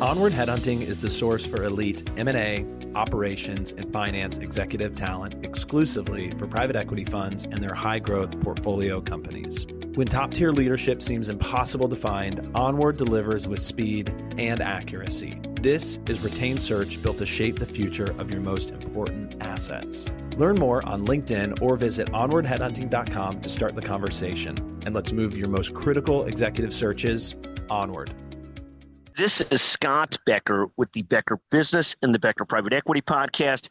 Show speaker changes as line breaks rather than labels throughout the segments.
Onward Headhunting is the source for elite M&A, operations, and finance executive talent exclusively for private equity funds and their high-growth portfolio companies. When top-tier leadership seems impossible to find, Onward delivers with speed and accuracy. This is retained search built to shape the future of your most important assets. Learn more on LinkedIn or visit onwardheadhunting.com to start the conversation. And let's move your most critical executive searches onward.
This is Scott Becker with the Becker Business and the Becker Private Equity Podcast.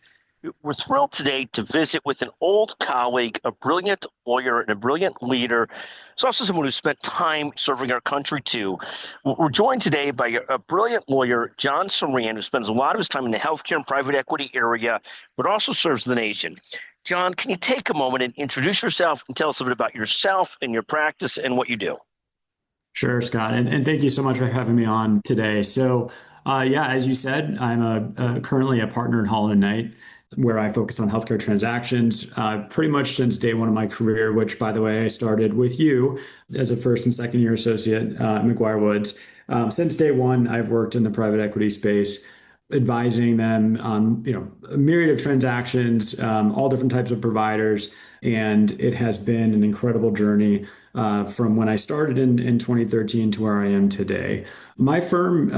We're thrilled today to visit with an old colleague, a brilliant lawyer and a brilliant leader. He's also someone who spent time serving our country too. We're joined today by a brilliant lawyer, John Saran, who spends a lot of his time in the healthcare and private equity area, but also serves the nation. John, can you take a moment and introduce yourself and tell us a bit about yourself and your practice and what you do?
Sure, Scott, and thank you so much for having me on today. So, as you said, I'm currently a partner in Holland, where I focus on healthcare transactions pretty much since day one of my career, which, by the way, I started with you as a first and second year associate at McGuire Woods. Since day one, I've worked in the private equity space, advising them on a myriad of transactions, all different types of providers, and it has been an incredible journey from when I started in 2013 to where I am today. My firm,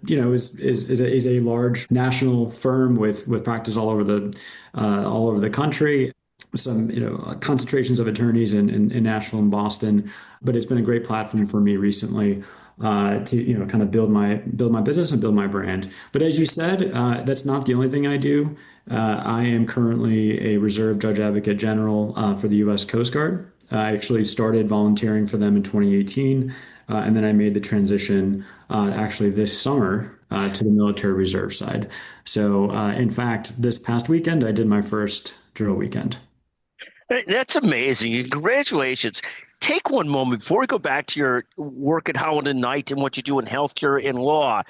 is a large national firm with practice all over the country. Some concentrations of attorneys in Nashville and Boston, but it's been a great platform for me recently to kind of build my business and build my brand. But as you said, that's not the only thing I do. I am currently a Reserve Judge Advocate General for the U.S. Coast Guard. I actually started volunteering for them in 2018, and then I made the transition actually this summer to the military reserve side. So, in fact, this past weekend, I did my first drill weekend.
That's amazing. Congratulations. Take one moment before we go back to your work at Holland and Knight and what you do in healthcare and law.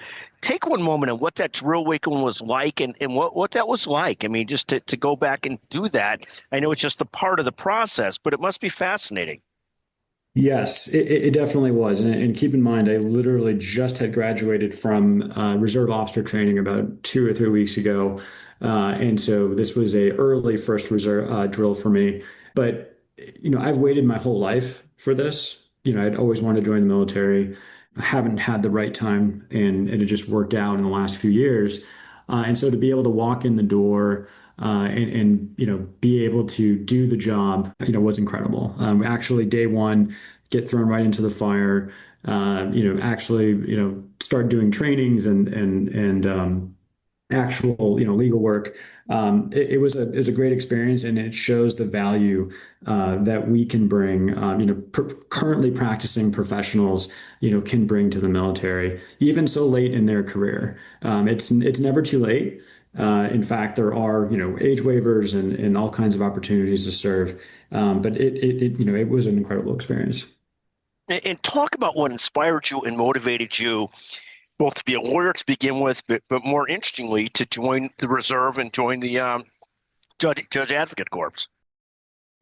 Take one moment on what that drill weekend was like and what that was like. I mean, just to go back and do that. I know it's just a part of the process, but it must be fascinating.
Yes, it definitely was. And keep in mind, I literally just had graduated from reserve officer training about 2 or 3 weeks ago. And so this was a early first reserve drill for me. But I've waited my whole life for this. I'd always wanted to join the military. I haven't had the right time, and it just worked out in the last few years. And so to be able to walk in the door and be able to do the job, was incredible. Actually, day one, get thrown right into the fire. Start doing trainings and actual legal work. It was a great experience, and it shows the value that we can bring. Currently practicing professionals can bring to the military, even so late in their career. It's never too late. In fact, there are age waivers and all kinds of opportunities to serve. But it was an incredible experience.
And talk about what inspired you and motivated you both to be a lawyer to begin with, but more interestingly, to join the reserve and join the Judge Advocate Corps.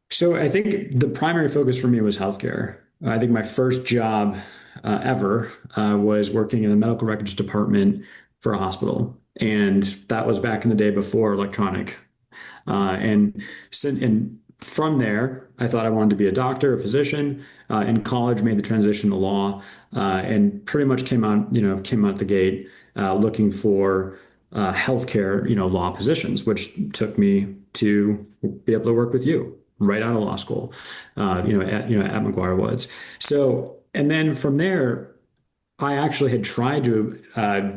So I think the primary focus for me was healthcare. I think my first job ever was working in the medical records department for a hospital. And that was back in the day before electronic. And from there, I thought I wanted to be a doctor, a physician. In college, made the transition to law, and pretty much came out the gate looking for healthcare, law positions, which took me to be able to work with you right out of law school, at McGuire Woods. So, and then from there, I actually had tried to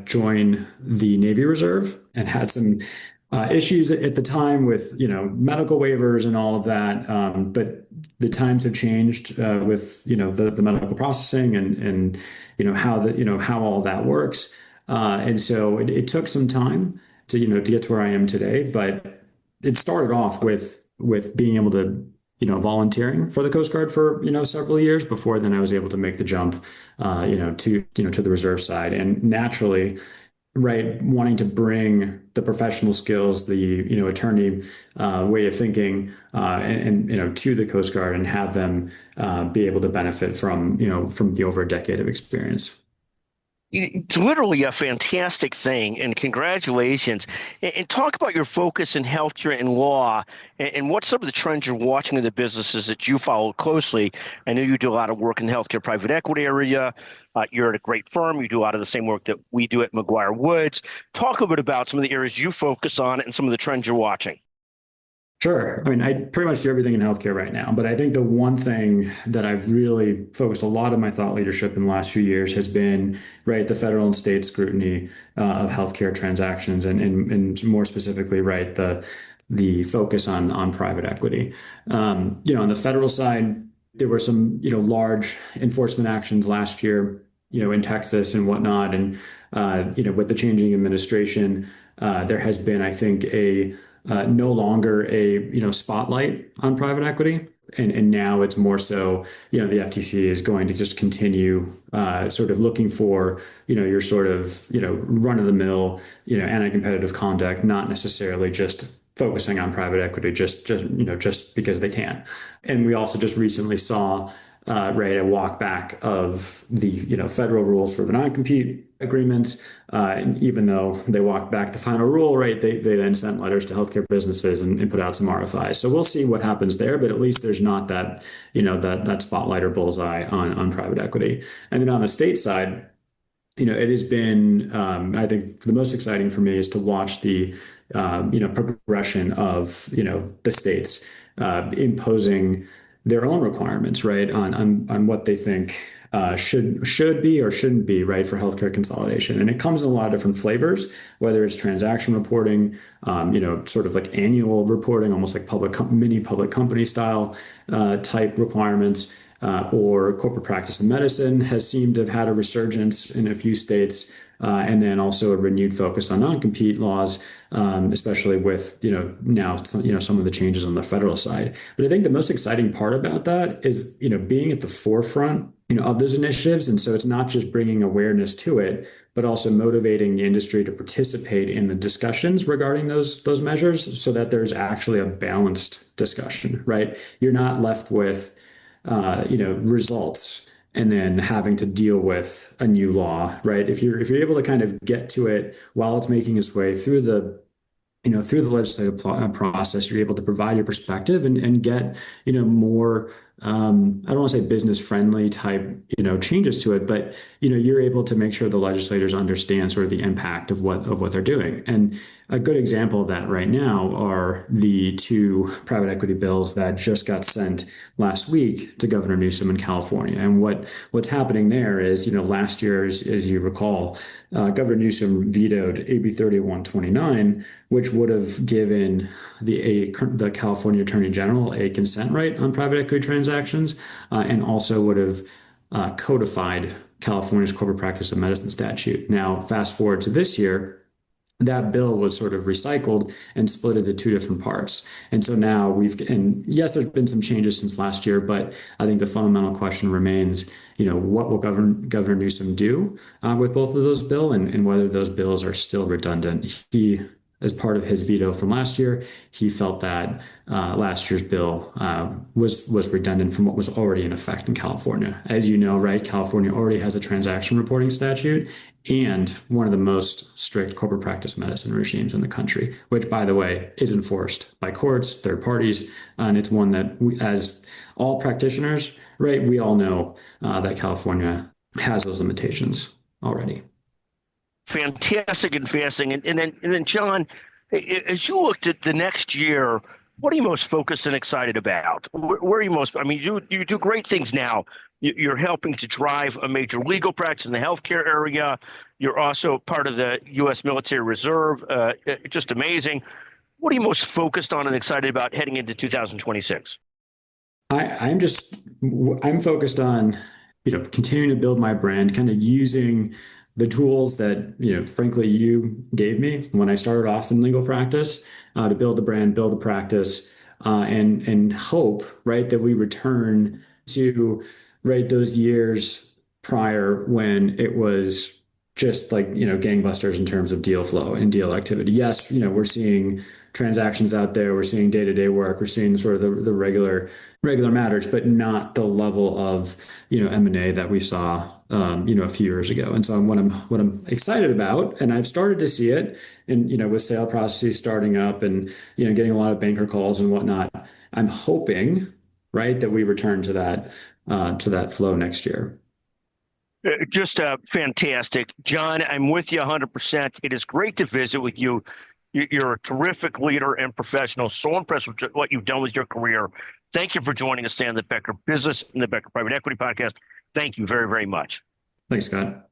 join the Navy Reserve and had some issues at the time with medical waivers and all of that, but the times have changed with the medical processing and how all that works, and so it took some time to get to where I am today. But it started off with being able to volunteering for the Coast Guard for several years before then I was able to make the jump to the reserve side, and naturally, right, wanting to bring the professional skills, the attorney way of thinking, and to the Coast Guard and have them be able to benefit from the over a decade of experience.
It's literally a fantastic thing, and congratulations. And talk about your focus in healthcare and law, and what some of the trends you're watching in the businesses that you follow closely. I know you do a lot of work in the healthcare private equity area. You're at a great firm. You do a lot of the same work that we do at McGuire Woods. Talk a bit about some of the areas you focus on and some of the trends you're watching.
Sure. I mean, I pretty much do everything in healthcare right now, but I think the one thing that I've really focused a lot of my thought leadership in the last few years has been, right, the federal and state scrutiny of healthcare transactions, and more specifically, right, the focus on private equity. On the federal side, there were some, large enforcement actions last year, in Texas and whatnot, and with the changing administration, there has been, I think, a no longer a spotlight on private equity, and now it's more so the FTC is going to just continue sort of looking for your sort of run of the mill anti-competitive conduct, not necessarily just focusing on private equity just because they can. And we also just recently saw right, a walk back of the federal rules for the non-compete agreements. And even though they walked back the final rule, right, they then sent letters to healthcare businesses and put out some RFIs. So we'll see what happens there, but at least there's not that that spotlight or bullseye on private equity. And then on the state side, it has been, I think the most exciting for me is to watch the, progression of, the states imposing their own requirements, right, on what they think should be or shouldn't be, right, for healthcare consolidation. And it comes in a lot of different flavors, whether it's transaction reporting, sort of like annual reporting, almost like mini public company style type requirements, or corporate practice of medicine has seemed to have had a resurgence in a few states. And then also a renewed focus on non-compete laws, especially with now some of the changes on the federal side. But I think the most exciting part about that is being at the forefront of those initiatives, and so it's not just bringing awareness to it, but also motivating the industry to participate in the discussions regarding those measures, so that there's actually a balanced discussion. Right, you're not left with results and then having to deal with a new law, right? If you're able to kind of get to it while it's making its way through the through the legislative process, you're able to provide your perspective and get more I don't want to say business friendly type changes to it, but you're able to make sure the legislators understand sort of the impact of what they're doing. And a good example of that right now are the two private equity bills that just got sent last week to Governor Newsom in California. And what's happening there is, last year, as you recall, Governor Newsom vetoed AB 3129, which would have given the California Attorney General a consent right on private equity transactions, and also would have codified California's corporate practice of medicine statute. Now, fast forward to this year, that bill was sort of recycled and split into two different parts. And so now and yes, there's been some changes since last year, but I think the fundamental question remains, what will Governor Newsom do with both of those bills, and whether those bills are still redundant. As part of his veto from last year, he felt that last year's bill was redundant from what was already in effect in California. As you know, right, California already has a transaction reporting statute and one of the most strict corporate practice medicine regimes in the country, which, by the way, is enforced by courts, third parties, and it's one that we, as all practitioners, right, we all know that California has those limitations already.
Fantastic and fascinating. And then John, as you looked at the next year, what are you most focused and excited about? Where are you most? I mean, you do great things now. You're helping to drive a major legal practice in the healthcare area. You're also part of the U.S. Military Reserve. Just amazing. What are you most focused on and excited about heading into 2026?
I'm focused on continuing to build my brand, kind of using the tools that frankly you gave me when I started off in legal practice, to build the brand, build a practice, and hope, right, that we return to, right, those years prior when it was just like gangbusters in terms of deal flow and deal activity. Yes, we're seeing transactions out there. We're seeing day-to-day work. We're seeing sort of the regular matters, but not the level of, M&A that we saw, a few years ago. And so what I'm excited about, and I've started to see it in, with sale processes starting up and, getting a lot of banker calls and whatnot. I'm hoping, right, that we return to that flow next year.
Just fantastic. John, I'm with you 100%. It is great to visit with you. You're a terrific leader and professional. So impressed with what you've done with your career. Thank you for joining us today on the Becker Business and the Becker Private Equity Podcast. Thank you very, very much.
Thanks, Scott.